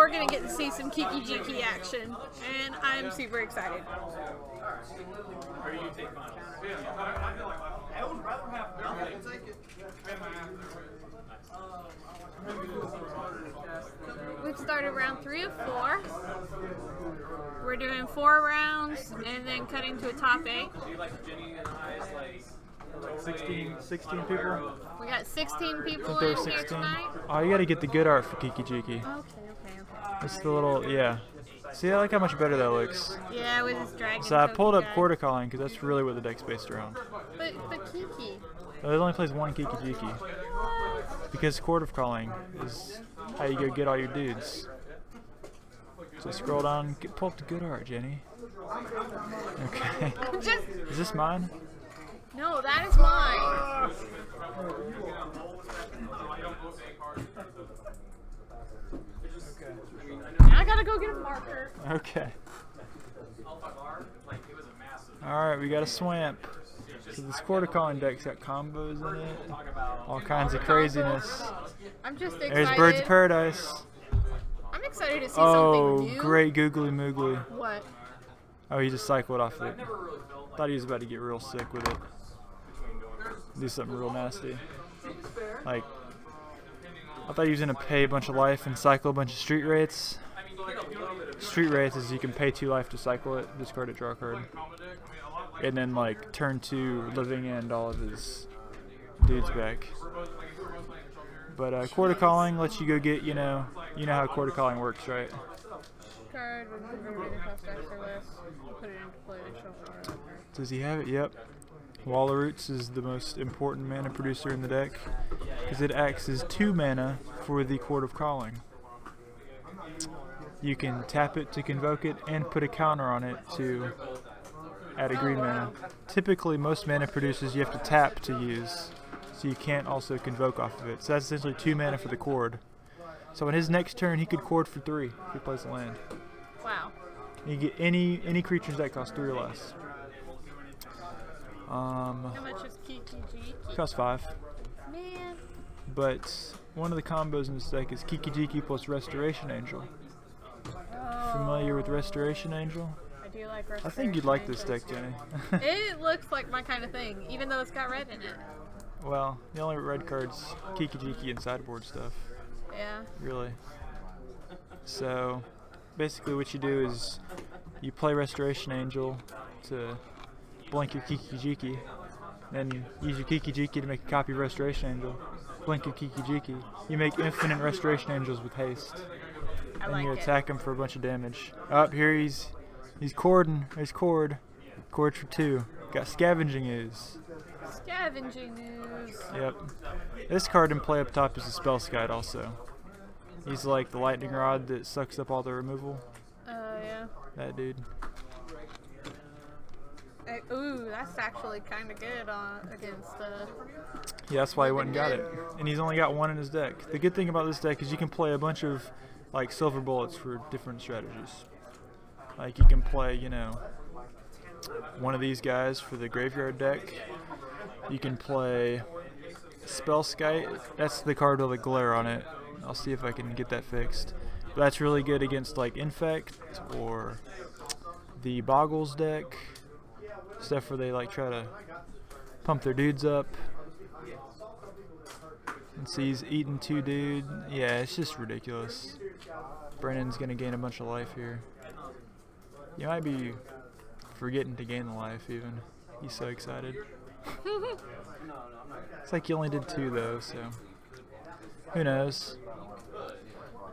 we're gonna get to see some Kiki Jiki action, and I'm super excited. We've started round 3 of 4. We're doing 4 rounds and then cutting to a top 8. 16 people? We got 16 people in here tonight. Oh, you gotta get the good art for Kiki Jiki. Okay. It's the little, yeah. See, I like how much better that looks. Yeah, with his dragon. So I pulled up Chord calling because that's really what the deck's based around. But Kiki. It only plays one Kiki Jiki. Because Chord of Calling is how you go get all your dudes. So scroll down, pull up the good art, Jenny. Okay. Is this mine? No, that is mine. I gotta go get a marker. Okay. Alright, we got a swamp. So this Chord calling deck's got combos in it. All kinds of craziness. I'm just excited. There's Birds of Paradise. I'm excited to see something new. Oh, great googly moogly. What? Oh, he just cycled off it. Thought he was about to get real sick with it. Do something real nasty. Like, I thought he was gonna pay a bunch of life and cycle a bunch of street wraiths. Street wraiths is you can pay 2 life to cycle it, discard it, draw a card, and then like turn 2 living and all of his dudes back. But Chord of Calling lets you go get, you know how Chord of Calling works, right? Card with converted cost X or less. Put it into play and shuffle it. Does he have it? Yep. Wall of Roots is the most important mana producer in the deck because it acts as 2 mana for the Chord of Calling. You can tap it to convoke it and put a counter on it to add a green mana. Typically, most mana producers you have to tap to use, so you can't also convoke off of it. So that's essentially 2 mana for the Chord. So on his next turn, he could Chord for 3 if he plays a land. Wow. You get any creatures that cost 3 or less. How much is Kiki Jiki? Costs 5. Man. But one of the combos in this deck is Kiki Jiki plus Restoration Angel. Oh. Familiar with Restoration Angel? I do like Restoration I think you'd like Angel. this deck, Jenny. It looks like my kind of thing, even though it's got red in it. Well, the only red card's Kiki Jiki and sideboard stuff. Yeah. Really. So, basically what you do is you play Restoration Angel to blink your Kiki Jiki, then use your Kiki Jiki to make a copy of Restoration Angel, blink your Kiki Jiki. You make infinite Restoration Angels with haste. And you attack him for a bunch of damage. Up here he's Chording. There's Chord. Chord for 2. Got Scavenging Ooze. Scavenging Ooze. Yep. This card in play up top is a Spell Guide also. He's like the lightning rod that sucks up all the removal. Yeah. That dude. Ooh, that's actually kind of good against yeah, that's why he went and got it. And he's only got 1 in his deck. The good thing about this deck is you can play a bunch of like silver bullets for different strategies. Like you can play, you know, one of these guys for the graveyard deck. You can play Spell Skite. That's the card with a glare on it. I'll see if I can get that fixed. But that's really good against like Infect or the Boggles deck. Stuff where they like try to pump their dudes up. And see, he's eating 2 dude. Yeah, it's just ridiculous. Brennan's gonna gain a bunch of life here. You might be forgetting to gain the life even. He's so excited. It's like you only did 2 though, so who knows?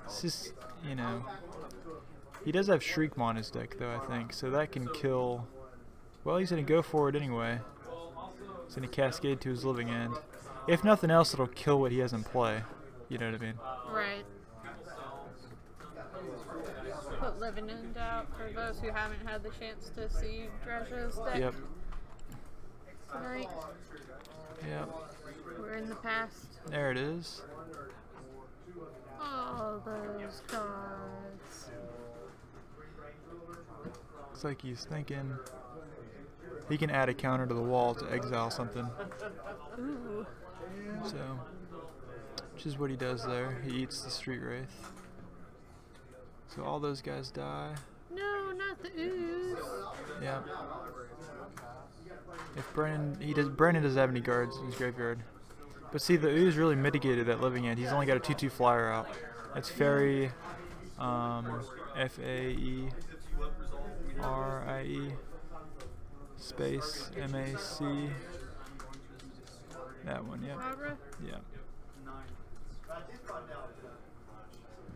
It's just, you know. He does have Shriekmaw in his deck though, I think, so that can kill. Well, he's gonna go for it anyway. He's gonna cascade to his living end. If nothing else, it'll kill what he has in play. You know what I mean? Right. Put living end out for those who haven't had the chance to see Dresha's deck. Yep. Right. Yep. We're in the past. There it is. All those cards. Looks like he's thinking he can add a counter to the wall to exile something. Ooh. So, which is what he does there. He eats the Street Wraith. So all those guys die. No, not the ooze. Yeah. If Brandon doesn't have any guards in his graveyard. But see, the ooze really mitigated that living end. He's only got a 2/2 flyer out. That's Fairy, Faerie, space MAC. That one, yep. Barbara? Yeah.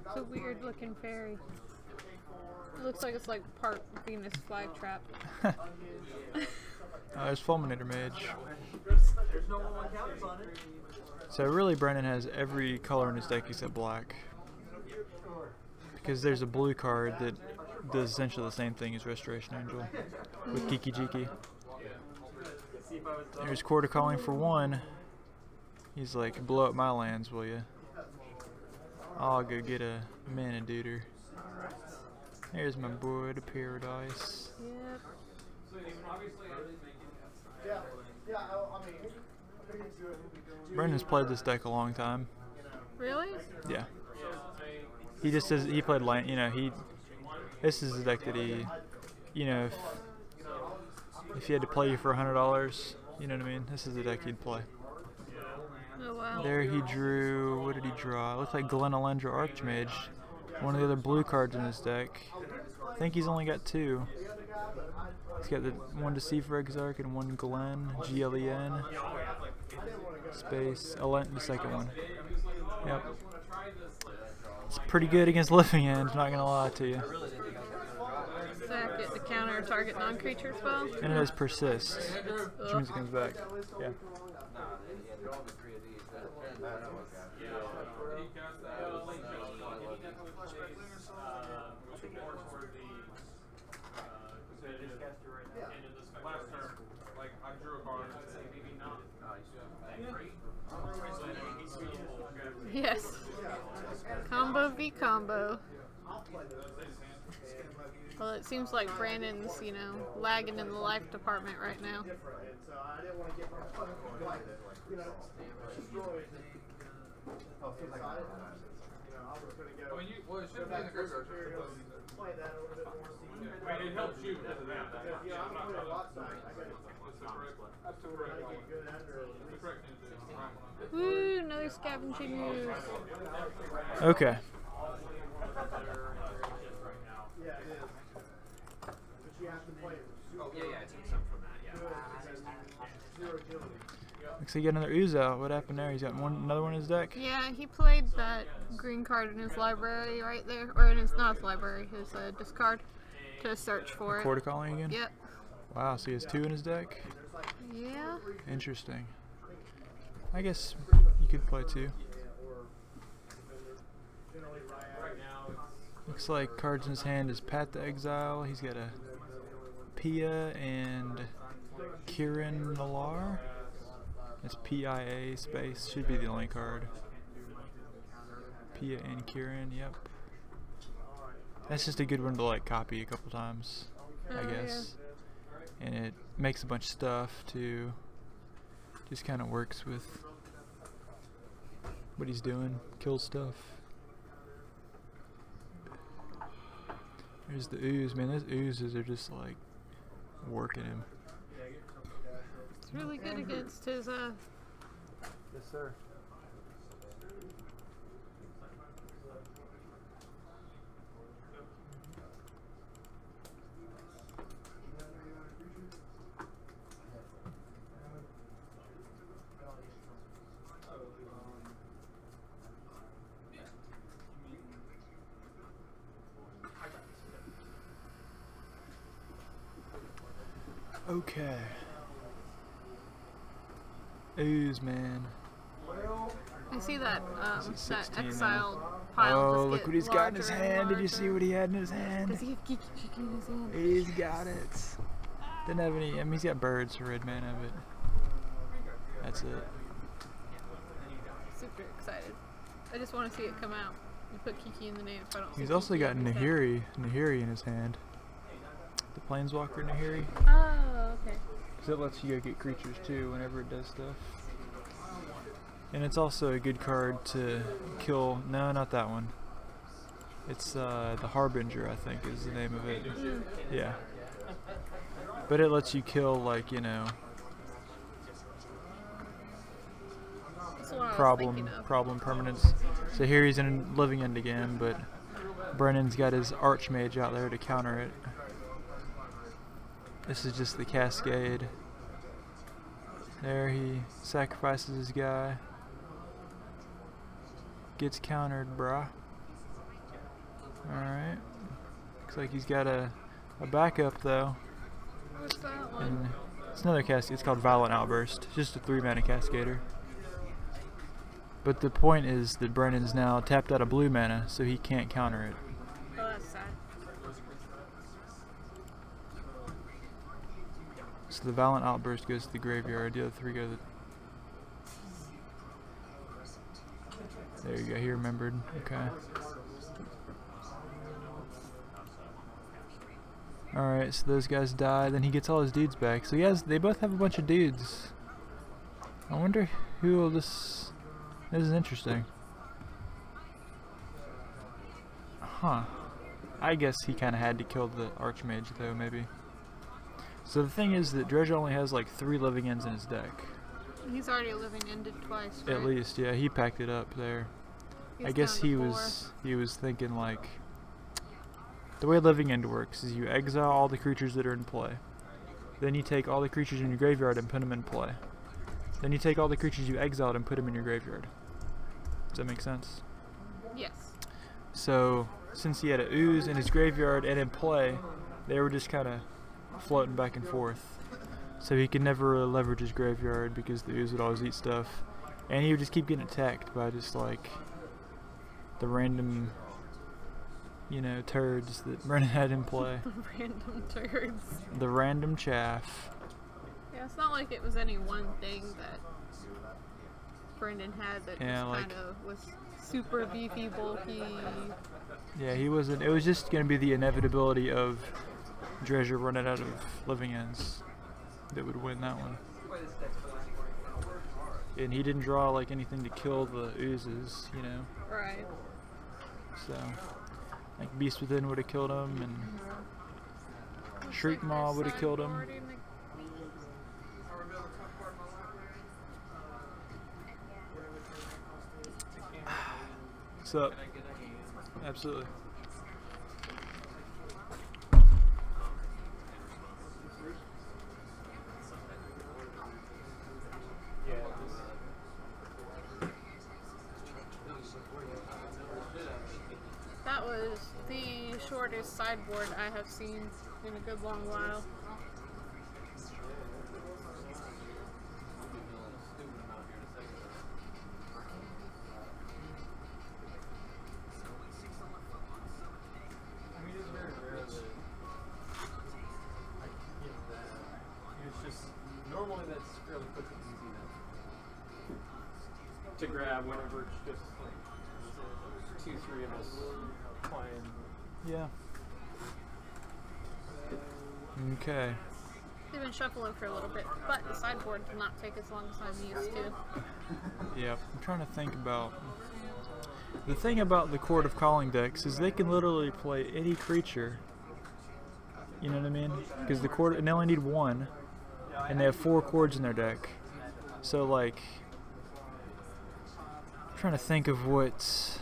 It's a weird looking fairy. It looks like it's like part Venus flytrap. There's Fulminator Mage. So really Brennan has every color in his deck except black. Because there's a blue card that does essentially the same thing as Restoration Angel with Kiki Chord. There's Chord calling for 1. He's like, blow up my lands, will ya? I'll go get a mana duder. There's my boy to paradise. Yep. Brendan's played this deck a long time. Really? Yeah. He just says he played land. You know, this is the deck that he. You know, if he had to play you for $100, you know what I mean. This is the deck he'd play. Oh wow. There he drew. What did he draw? It looked like Glen Alendra Archmage. One of the other blue cards in his deck. I think he's only got 2. He's got the one Deceiver Exarch and one Glen, Glen, space, the second one. Yep. It's pretty good against living end, not gonna lie to you. Sack it to counter target non-creature spell. And it has persist, which means it comes back. Yeah. Yes. Combo v combo. Well, it seems like Brandon's, you know, lagging in the life department right now. Well, it should be in the graveyard. I mean, it helps you because of that. Woo, another scavenging move. Okay. Oh, yeah, I took some from that, Looks like he got another ooze out. What happened there? He's got another one in his deck? Yeah, he played that green card in his library right there. Or in his, not his library, his discard to search for it. Chord calling again? Yep. Wow, so he has 2 in his deck? Yeah. Interesting. I guess you could play 2. Looks like cards in his hand is Path to Exile. He's got a Pia and Kirin Nalar. It's PIA space. Should be the only card. Pia and Kirin, yep. That's just a good one to like copy a couple times, I guess. Yeah. And it makes a bunch of stuff too. Just kind of works with what he's doing. Kills stuff. There's the ooze, man. Those oozes are just like working him. It's really good against his Yes, sir. Okay. Ooze, man. I see that that 16 exiled now? pile. Oh, just look get what he's got in his larger and hand. Did you larger. see what he had in his hand? Does he have Kiki Chord in his hand? He's got it. Didn't have any. I mean, he's got birds for red mana, but that's it. Super excited. I just want to see it come out. You put Kiki in the name if I don't see He's also Kiki got in his hand. Nahiri in his hand. The Planeswalker Nahiri. Oh, okay. So it lets you go get creatures too whenever it does stuff. And it's also a good card to kill. No, not that one. It's the Harbinger, I think, is the name of it. Yeah. But it lets you kill, like, you know, That's what I was problem thinking of. permanents. So here he's in living end again, but Brennan's got his Archmage out there to counter it. This is just the Cascade. There he sacrifices his guy. Gets countered, bruh. Alright. Looks like he's got a backup though. What's that one? And it's another Cascade. It's called Violent Outburst. It's just a 3-mana Cascader. But the point is that Brennan's now tapped out of blue mana, so he can't counter it. Oh, that's sad. So the Violent Outburst goes to the graveyard, the other 3 go to the... There you go, he remembered. Okay. Alright, so those guys die, then he gets all his dudes back. So they both have a bunch of dudes. I wonder who will this is interesting. Huh. I guess he kind of had to kill the Archmage though, maybe. So the thing is that Dredge only has like 3 living ends in his deck. He's already living ended twice, right? At least, yeah, he packed it up there. He's I guess down he to 4. was thinking like the way living end works is you exile all the creatures that are in play. Then you take all the creatures in your graveyard and put them in play. Then you take all the creatures you exiled and put them in your graveyard. Does that make sense? Yes. So since he had a ooze in his graveyard and in play, they were just kind of floating back and forth. So he could never really leverage his graveyard because the ooze would always eat stuff. And he would just keep getting attacked by just like the random, you know, turds that Brennan had in play. The random turds. The random chaff. Yeah, it's not like it was any one thing that Brendan had that Yeah, just like- kind of was super beefy, bulky. Yeah, he wasn't. It was just going to be the inevitability of Dredger running out of living ends that would win that one. And he didn't draw like anything to kill the oozes, you know. Right. So, like Beast Within would have killed him, and Shriek Maw would have killed him. What's up? Absolutely. That was the shortest sideboard I have seen in a good long while. Normally that's fairly quick and easy enough to grab whenever it's just like 2-3 of us playing. Yeah. Okay. They've been shuffling for a little bit, but the sideboard did not take as long as I'm used to. Yep. I'm trying to think about. The thing about the Chord of Calling decks is they can literally play any creature. You know what I mean? Because the chord, and they only need 1, and they have 4 chords in their deck. So like, I'm trying to think of what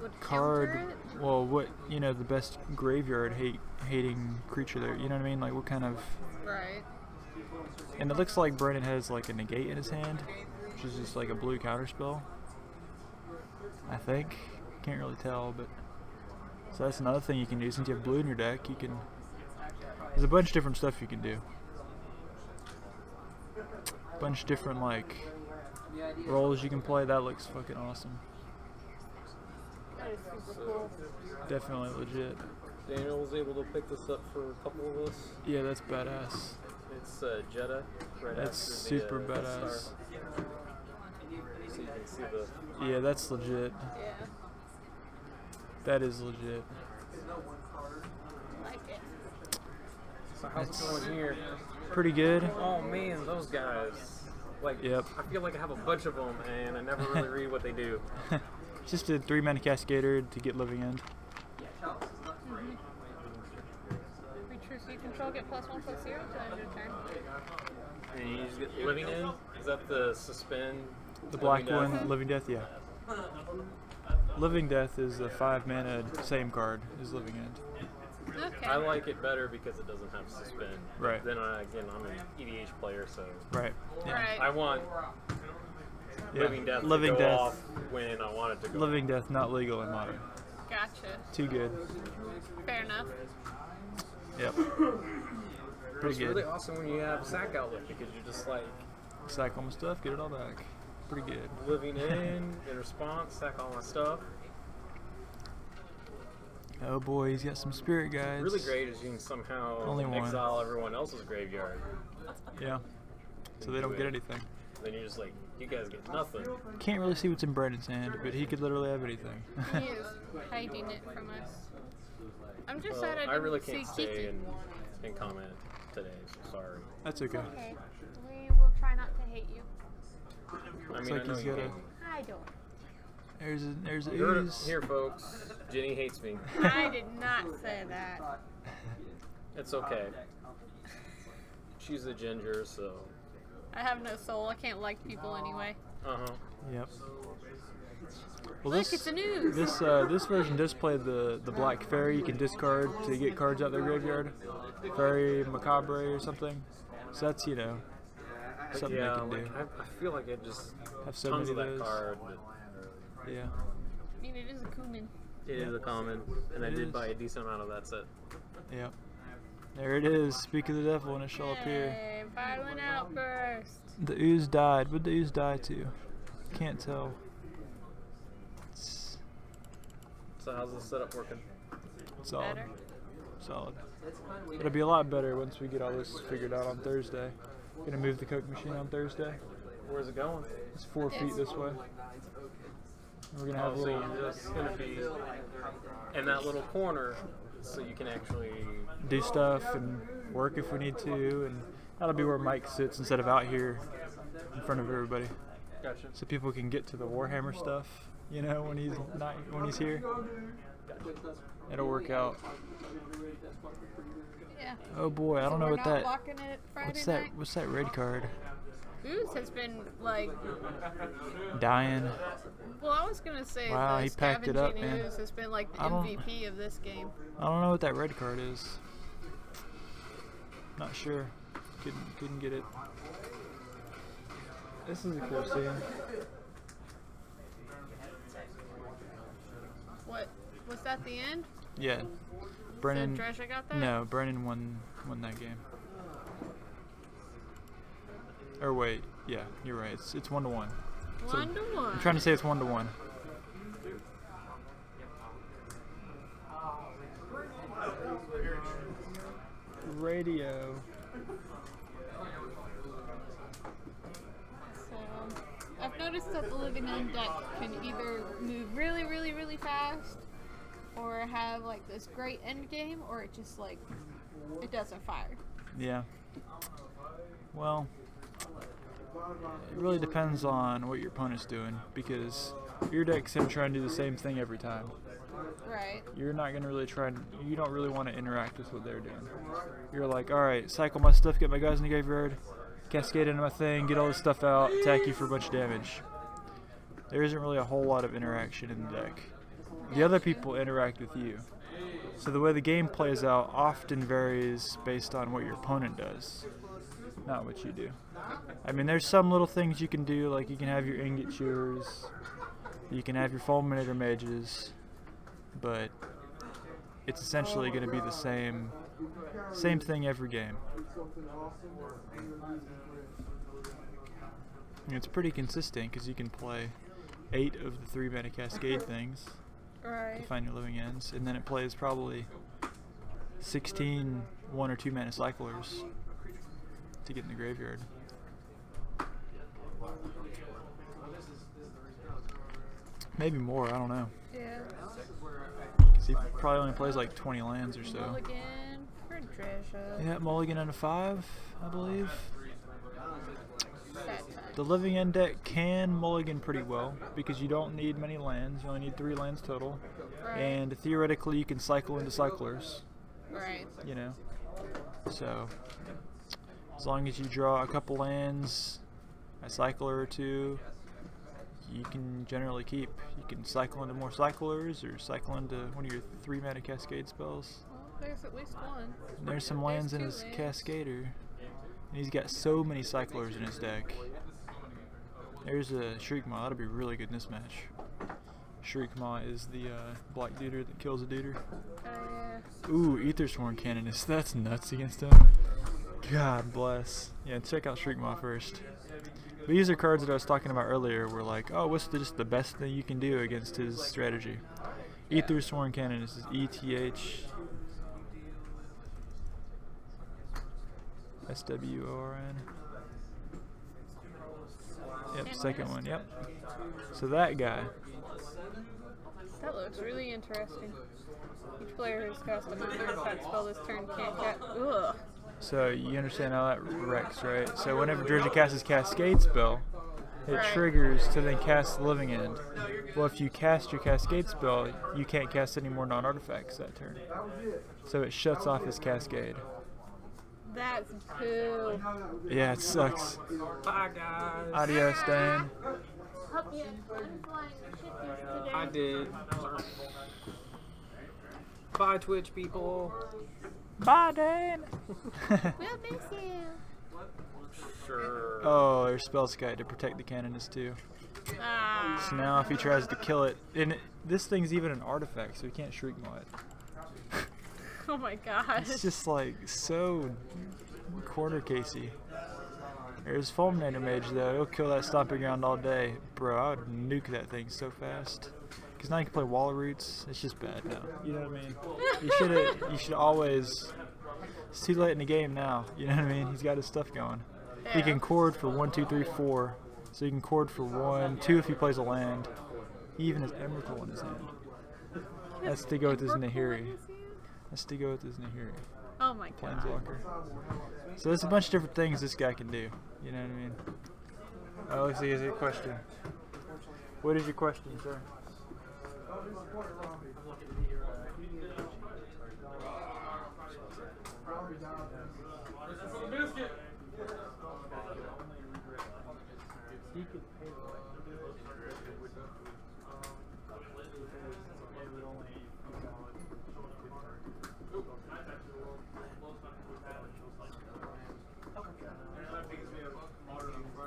Would card, counter it? well, what, you know, the best graveyard hating creature there. You know what I mean? Like what kind of. Right. And it looks like Brennan has like a negate in his hand, which is just like a blue counterspell. I think. Can't really tell, but. So that's another thing you can do. Since you have blue in your deck, you can. There's a bunch of different stuff you can do. Bunch of different like roles you can play. That looks fucking awesome. That is super cool. Definitely legit. Daniel was able to pick this up for a couple of us. Yeah, that's badass. It's Jetta. Right That's after super the, badass. Star. So you can see the. Yeah, that's legit. Yeah. That is legit. Like it. So how's it going here? Pretty good. Oh man, those guys. Like, Yep. I feel like I have a bunch of them and I never really read what they do. just a 3-mana Cascader to get Living End. Creatures you control get +1/+0 to end your turn. And you just get Living In? Is that the suspend? The black Living Death? one, Living Death, yeah. Living Death is a 5-mana, same card as Living End. Okay. I like it better because it doesn't have suspend. Right. Then again, I'm an EDH player, so Right. Yeah. Right. I want Yeah. Living Death Living to go Death. off when I want it to go Living Death not legal in Modern. Gotcha. Too good. Fair enough. Yep. off. Pretty It's good. really awesome when you have Sack Outlet because you're just like Sack all my stuff, get it all back. Pretty good. living in response, sack all my stuff. Oh boy, he's got some spirit guides. Really great is you can somehow Only one. exile everyone else's graveyard. Yeah. So they don't get anything. Then you're just like, you guys get nothing. Can't really see what's in Brandon's hand, but he could literally have anything. He is hiding it from us. I'm just Well, sad I didn't really see can't stay Kiki. and comment today, so sorry. That's okay. Okay. We will try not to hate you. I Looks mean, like I know he's you got a- can. I don't. There's a You heard it ooze. here, folks. Jenny hates me. I did not say that. It's okay. She's a ginger, so. I have no soul. I can't like people anyway. Yep. Well, Look, it's a news. this version does play the black fairy. You can discard to get cards out their graveyard. Fairy Macabre or something. So that's something Yeah, they can like, do. I feel like it just Have so tons many of of that those. card. Yeah. I mean, it is a Kumin. It is a common, and I It did is. buy a decent amount of that set. Yep. There it is. Speak of the devil, and it shall appear. Yay, violent outburst. The ooze died. What'd the ooze die to? Can't tell. It's So how's this setup working? solid. Better. Solid. It'll be a lot better once we get all this figured out on Thursday. Gonna move the Coke machine on Thursday. Where's it going? It's 4 feet this way. We're gonna have a So little you're just gonna be in that little corner, so you can actually. do stuff and work if we need to, and that'll be where Mike sits instead of out here in front of everybody, Gotcha. so people can get to the Warhammer stuff. When he's here, it'll work out. Yeah. Oh boy, I don't know we're what not that. blocking it Friday What's that? night? What's that red card? Ooze has been like. Dying. Well, I was gonna say Wow, the he packed it up, Scavenging man. Ooze has been like the I don't- MVP of this game. I don't know what that red card is. Not sure. Couldn't get it. This is a cool scene. What was that? The end? Yeah. Brennan. So Drescher got that? No, Brennan won that game. Or wait, yeah, you're right. It's 1-1. So 1-1. I'm trying to say it's 1-1. Radio. So, I've noticed that the Living End deck can either move really, really, really fast, or have like this great end game, or it just like it doesn't fire. Yeah. Well, it really depends on what your opponent's doing, because your deck's gonna try and do the same thing every time. Right. You're not gonna really you don't really want to interact with what they're doing. You're like, alright, cycle my stuff, get my guys in the graveyard, cascade into my thing, get all this stuff out, attack you for a bunch of damage. There isn't really a whole lot of interaction in the deck. The other people interact with you. So the way the game plays out often varies based on what your opponent does, not what you do. I mean, there's some little things you can do, like you can have your ingot chewers, you can have your fulminator mages, but it's essentially going to be the same thing every game. And it's pretty consistent because you can play 8 of the 3-mana cascade things to Right. find your living ends, and then it plays probably 16 1 or 2 mana cyclers to get in the graveyard. Maybe more, I don't know. Yeah. 'Cause he probably only plays like 20 lands or so. Mulligan for Drescher. Yeah, mulligan and a 5, I believe. That time. The living end deck can mulligan pretty well because you don't need many lands. You only need 3 lands total. Right. And theoretically you can cycle into cyclers, Right. you know. So as long as you draw a couple lands, a cycler or 2, you can generally keep. You can cycle into more cyclers or cycle into one of your 3 mana cascade spells. Well, there's at least one. And there's some lands in his cascader. And he's got so many cyclers in his deck. There's a Shriekmaw. That'll be really good in this match. Shriekmaw is the black duder that kills a duder. Yeah. Ooh, Aethersworn Canonist. That's nuts against him. God bless. Yeah, check out Shriekmaw first. But these are cards that I was talking about earlier. Were like, oh, what's just the best thing you can do against his strategy? Aethersworn Canonist is ETH SWORN. Yep, second one, yep. So that guy. That looks really interesting. Each player who's cast a non-artifact spell this turn can't cast. Ugh. So you understand how that wrecks, right? So whenever Dredger casts his Cascade spell, it Right. triggers to then cast the Living End. Well, if you cast your Cascade spell, you can't cast any more non-artifacts that turn. So it shuts off his Cascade. That's poo. Yeah, it sucks. Bye, guys. Adios, Dan. Hope you fun flying the ship today. I did. Bye, Twitch people. Bye, Dan. We'll miss you. Sure. Oh, there's Spellskite to protect the Canonist too. Ah. So now if he tries to kill it, and this thing's even an artifact, so he can't Shriekmaw it. Oh my gosh. It's just like so corner casey. There's Fulminator Mage though. He'll kill that Stomping Ground all day. Bro, I would nuke that thing so fast. Because now you can play Wall Roots. It's just bad now. You know what I mean? You should always. It's too late in the game now. You know what I mean? He's got his stuff going. He Yeah. can chord for 1, 2, 3, 4. So he can chord for 1, 2 if he plays a land. He even has Emrakul in his hand. That's to go with his Nahiri. That's to go with his Nahiri. Oh my god. Planeswalker. So there's a bunch of different things this guy can do. You know what I mean? Oh, let's see, is it a question? What is your question, sir?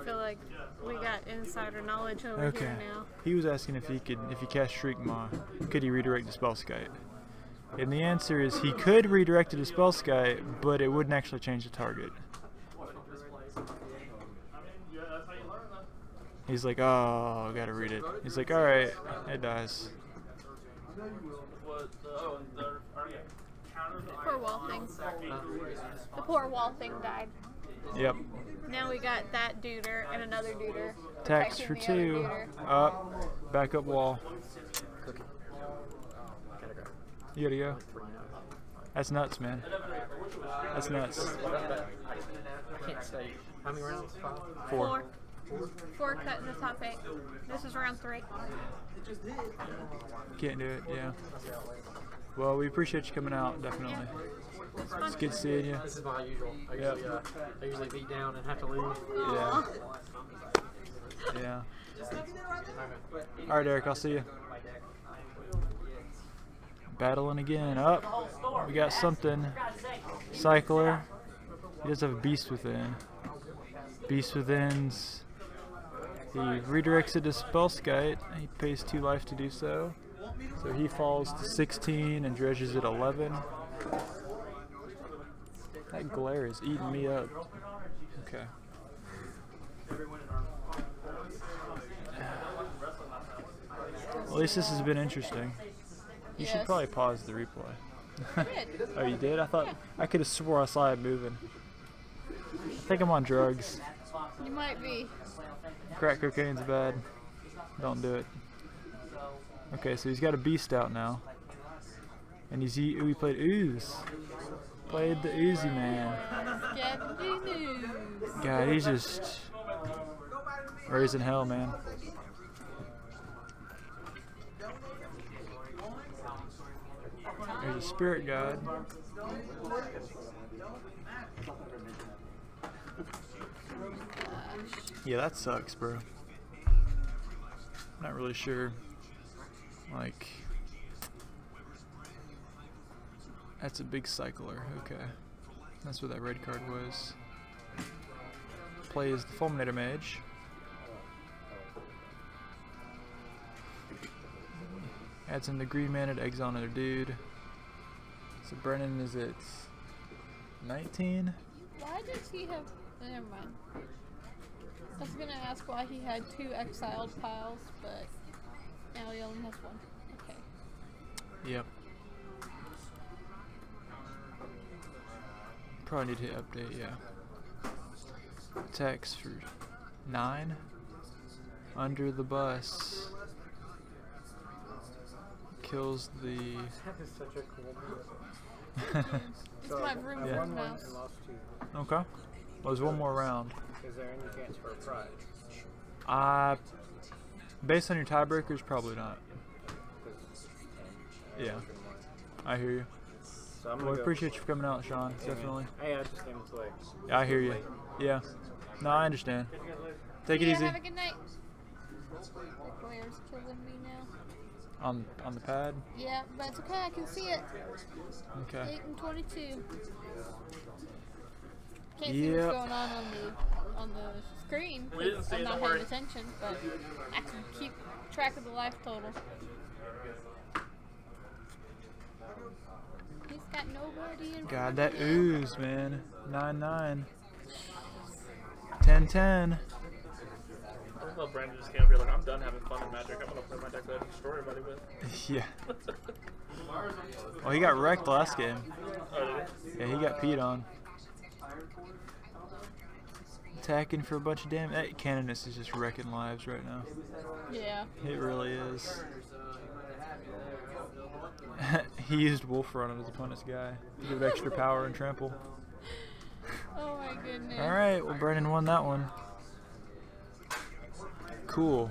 I feel like we got insider knowledge over Okay. here now. He was asking if he cast Shriekmaw, could he redirect to Spellskite? And the answer is he could redirect it to Spellskite, but it wouldn't actually change the target. He's like, oh, I gotta read it. He's like, alright, it dies. Poor wall thing. The poor wall thing died. Yep. Now we got that duder and another duder. Tax for protecting the 2. other duder. Up. Back up wall. You gotta go. That's nuts, man. That's nuts. I can't say. How many rounds? 5? 4. 4 cut in the top 8. This is round 3. Can't do it, yeah. Well, we appreciate you coming out, definitely. It's good seeing you. This is my usual. I usually beat down and have to leave. Yeah. Yeah. Alright, Eric, I'll see you. Battling again. Up. We got something. Cycler. He does have a Beast Within. Beast Within's. He redirects it to Spellskite. He pays 2 life to do so. So he falls to 16 and dredges at 11. That glare is eating me up. Okay. Well, at least this has been interesting. You should Yes. probably pause the replay. Did. Oh, you did? I thought I could have swore I saw it moving. I think I'm on drugs. You might be. Crack cocaine's bad. Don't do it. Okay, so he's got a beast out now. And we played Ooze. Played the Oozy man. Scavenging news. God, he's just Raising hell, man. There's a spirit guide. Yeah, that sucks, bro. Not really sure. Like, that's a big cycler. Okay, that's what that red card was. Plays the Fulminator Mage. Adds in the green mana to exile another dude. So Brennan is at 19. Why does he have... Never mind. I was gonna ask why he had 2 exiled piles, but now he only has 1. Okay. Yep. Probably need to update, yeah. Attacks for 9. Under the bus. Kills the... That is such a cool move. It's my room Yeah. from Won mouse. and lost 2. Okay. Well, there's one more round. Is there any chance for a prize? Based on your tiebreakers, probably not. Yeah. I hear you. So I'm Well, I gonna go. appreciate you for coming out, Sean. Yeah, man. Definitely. Hey, I just came to play. Yeah, I hear you. Yeah. No, I understand. Take it Yeah, easy. have a good night. The glare's killing me now. On the pad. Yeah, but it's okay. I can see it. Okay. 8 and 22. Can't see what's Yep. going on the screen. We didn't 'cause see I'm it, not don't paying worry. attention, but I can keep track of the life total. He's got nobody in God, front that of him. ooze, man. 9-9. 10-10. I love Brandon just can't be like, I'm done having fun in Magic. I'm gonna play my deck that I destroy everybody with. Yeah. Well, he got wrecked last game. Oh, Yeah, he got peed on. Attacking for a bunch of damage. That Canonus is just wrecking lives right now. Yeah. It really is. He used Wolf Run on his opponent's guy to give it extra power and trample. Oh my goodness. Alright, well, Brennan won that one. Cool.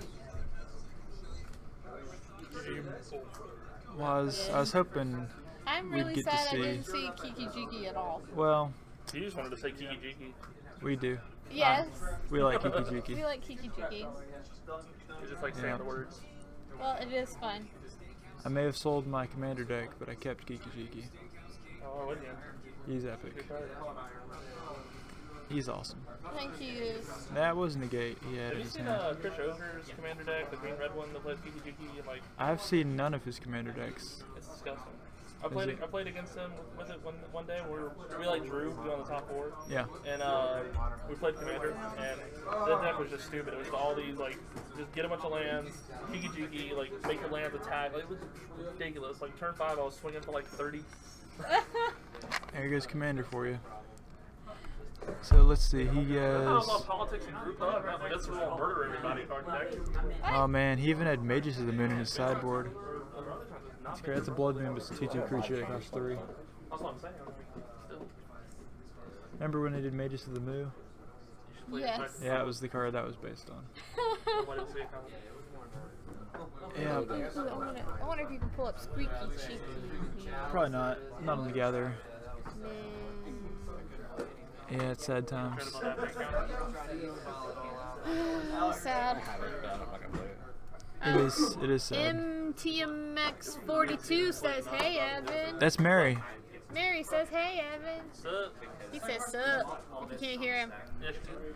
Well, I was hoping, I'm we'd really get to sad I see- didn't see Kiki Jiki at all. well, You just wanted to say Kiki Jiki. we do. Yes. We like Kiki We Jiki. like Kiki Jiki. You just like saying Yeah. the words. Well, it is fun. I may have sold my commander deck, but I kept Kiki Jiki. Oh, wouldn't you? He's epic. He's awesome. Thank you. That was negate he had Have in you his seen hand. Chris Over's commander deck, the green red one that plays Kiki Jiki? And, like, I've seen none of his commander decks. it's disgusting. I Is played it? I played against him with it one day. We like drew on the top 4. Yeah. And we played Commander, and that deck was just stupid. It was all these, like, just get a bunch of lands, Kiki Jiki, like, make your lands attack. Like, it was ridiculous. Like, turn 5, I was swinging for like 30. There goes commander for you. So let's see, he I goes. love politics and group hug. Like, that's the real murder everybody card deck. Oh man, he even had Mages of the Moon in his sideboard. That's great. That's a Blood Moon, but it's a 2/2 creature that costs 3. That's what I'm saying. Still. Remember when they did Mages of the Moon? Yes. Yeah, it was the card that was based on. Nobody will see it coming. Yeah, Ooh, I wonder if you can pull up Squeaky Cheeky. probably not. Not on the Gather. Yeah, it's sad times. Sad. It is. It is sad. MTMX42 says, "Hey, Evan." That's Mary. Mary says, "Hey, Evan." Sup? He says, "Sup." If you can't hear him.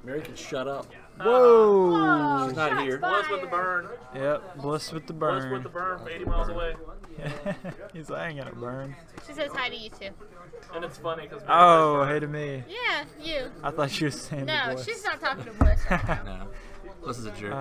Mary can shut up. Whoa! She's not shots here. Bless with the fired. burn. Yep, bliss with the Bless with burn. the burn from 80 miles away. He's like, I ain't gonna burn. She says hi to you too. And it's funny because Oh, hey to me. Yeah, you. I thought she was saying the No, bliss. she's not talking to Bliss right now. No. This is a jerk.